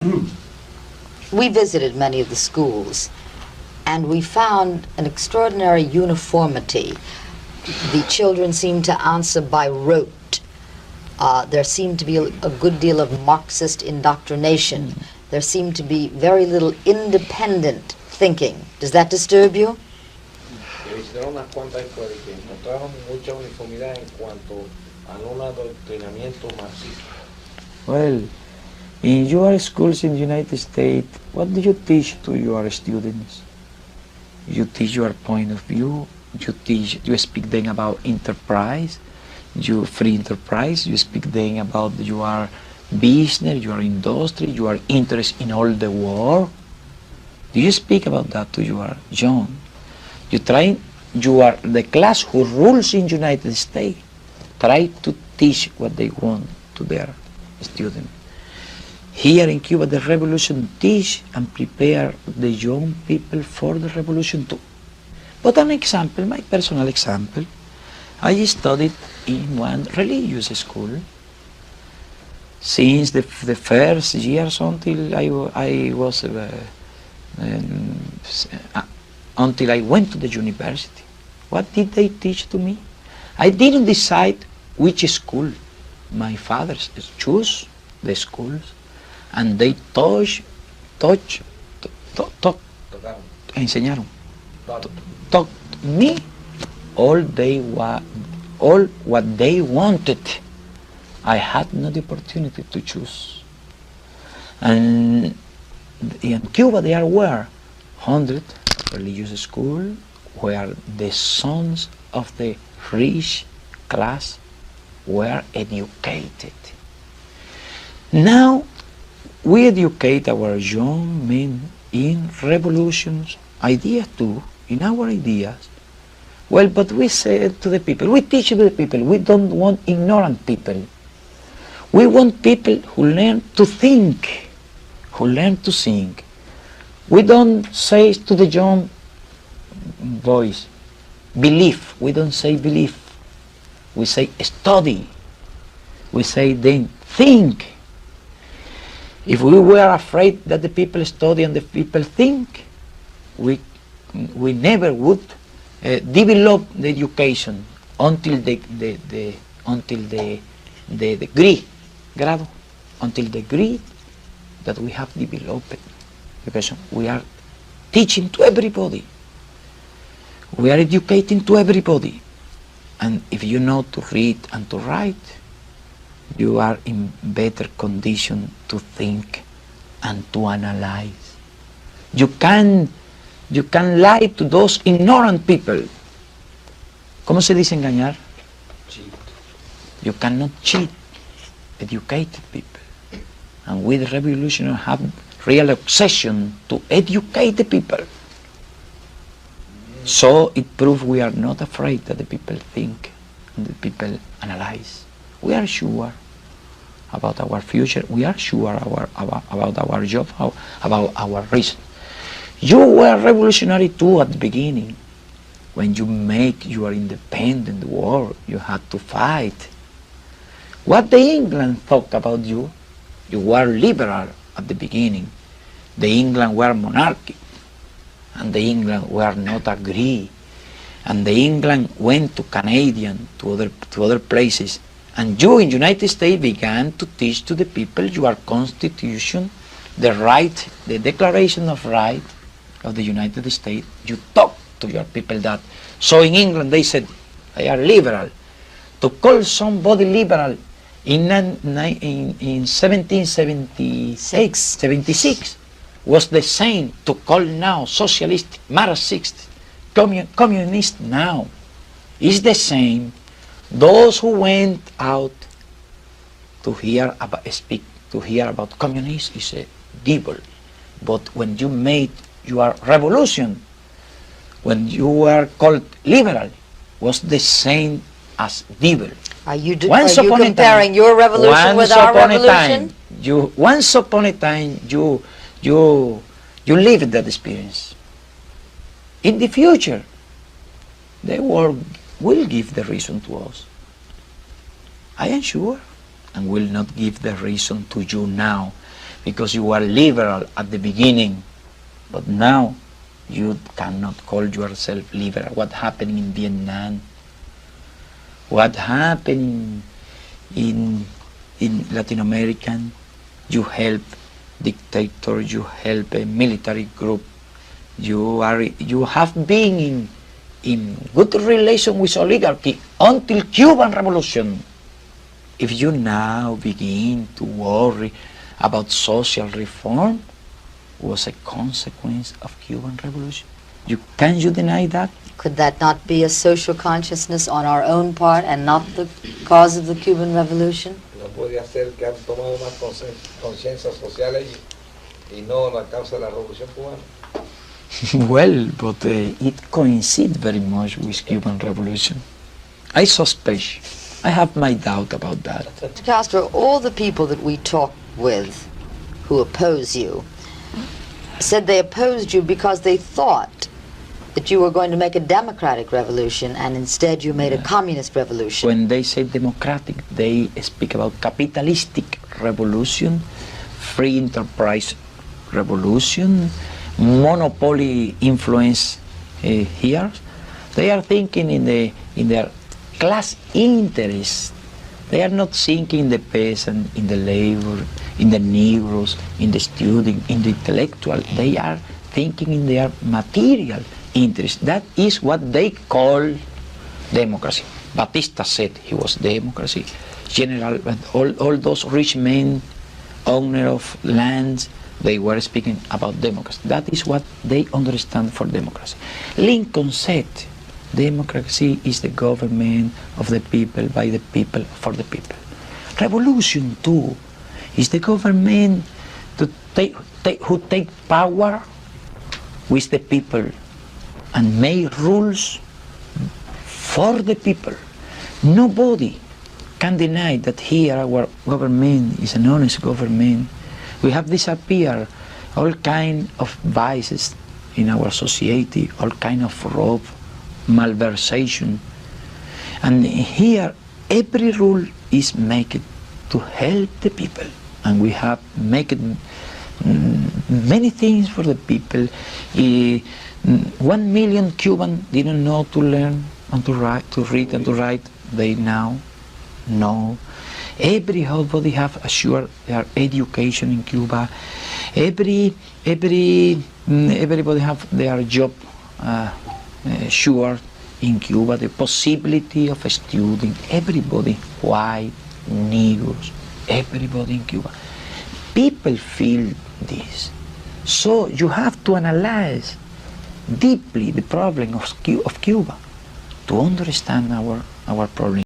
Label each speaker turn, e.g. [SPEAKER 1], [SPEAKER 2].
[SPEAKER 1] We visited many of the schools, and we found an extraordinary uniformity. The children seemed to answer by rote. There seemed to be a good deal of Marxist indoctrination. There seemed to be very little independent thinking. Does that disturb you?
[SPEAKER 2] Visitaron unas cuantas escuelas que encontraron mucha uniformidad en cuanto a un adoctrinamiento marxista.
[SPEAKER 3] Well, in your schools in the United States, what do you teach to your students? You teach your point of view, you speak them about enterprise, you free enterprise, you speak them about your business, your industry, your interest in all the world. Do you speak about that to your young? You are the class who rules in the United States. Try to teach what they want to their students. Here in Cuba, the revolution teach and prepare the young people for the revolution too. But an example, my personal example, I studied in one religious school since the first years until until I went to the university. What did they teach to me? I didn't decide which school. My father chose the schools, and they enseñaron, taught me all what they wanted. I had no opportunity to choose. And in Cuba there were 100 religious schools where the sons of the rich class were educated. Now we educate our young men in revolutions, ideas too, in our ideas. Well, but we said to the people, we teach the people, we don't want ignorant people. We want people who learn to think, who learn to sing. We don't say to the young boys, believe. We don't say believe. We say study. We say then think. If we were afraid that the people study and the people think, we never would develop the education until the degree, grado, until the degree that we have developed. Because we are teaching to everybody. We are educating to everybody. And if you know to read and to write, you are in better condition to think and to analyze. You can lie to those ignorant people. ¿Cómo se dice engañar?
[SPEAKER 2] Cheat.
[SPEAKER 3] You cannot cheat educated people. And we the revolutionaries have real obsession to educate the people. So it proves we are not afraid that the people think and the people analyze. We are sure about our future. We are sure about our job, about our reason. You were revolutionary too at the beginning. When you make your independent world, you had to fight. What the England thought about you? You were liberal at the beginning. The England were monarchy, and the England were not agree. And the England went to Canadian, to other places. And you in United States began to teach to the people your constitution, the right, the Declaration of Right of the United States. You talk to your people that. So in England they said, they are liberal. To call somebody liberal in 1776 was the same to call now socialist, Marxist, communist now. Is the same. Those who went out to hear about communists is a devil. But when you made your revolution, when you were called liberal, was the same as devil.
[SPEAKER 1] Are you comparing your revolution with our revolution?
[SPEAKER 3] Once upon a time, you lived that experience. In the future, the world will give the reason to us. I am sure, and will not give the reason to you now. because you were liberal at the beginning, but now you cannot call yourself liberal. What happened in Vietnam? What happened in Latin America? You help dictator, you help a military group. You have been in good relation with oligarchy until Cuban Revolution. If you now begin to worry about social reform, was a consequence of Cuban Revolution. Can you deny that?
[SPEAKER 1] Could that not be a social consciousness on our own part and not the cause of the Cuban Revolution?
[SPEAKER 2] No podría ser que han tomado más conciencias sociales y no la causa de la Revolución Cubana.
[SPEAKER 3] Well, but it coincides very much with Cuban Revolution. I suspect. I have my doubt about that.
[SPEAKER 1] Mr. Castro, all the people that we talked with who oppose you said they opposed you because they thought that you were going to make a democratic revolution and instead you made a communist revolution.
[SPEAKER 3] When they say democratic, they speak about capitalistic revolution, free enterprise revolution, monopoly influence here. They are thinking in their class interest. They are not thinking in the peasant, in the labor, in the Negroes, in the student, in the intellectual. They are thinking in their material interest. That is what they call democracy. Batista said he was democracy. General, all those rich men, owner of lands, they were speaking about democracy. That is what they understand for democracy. Lincoln said, democracy is the government of the people, by the people, for the people. Revolution, too, is the government who take power with the people and make rules for the people. Nobody can deny that here our government is an honest government. We have disappeared all kind of vices in our society, all kind of rob, malversation. And here every rule is made to help the people. And we have made many things for the people. 1 million Cubans didn't know to learn and to read and to write. They now know. Everybody have assured their education in Cuba. Everybody have their job sure in Cuba. The possibility of studying. Everybody, white, Negroes, everybody in Cuba. People feel this. So you have to analyze deeply the problem of Cuba to understand our problem.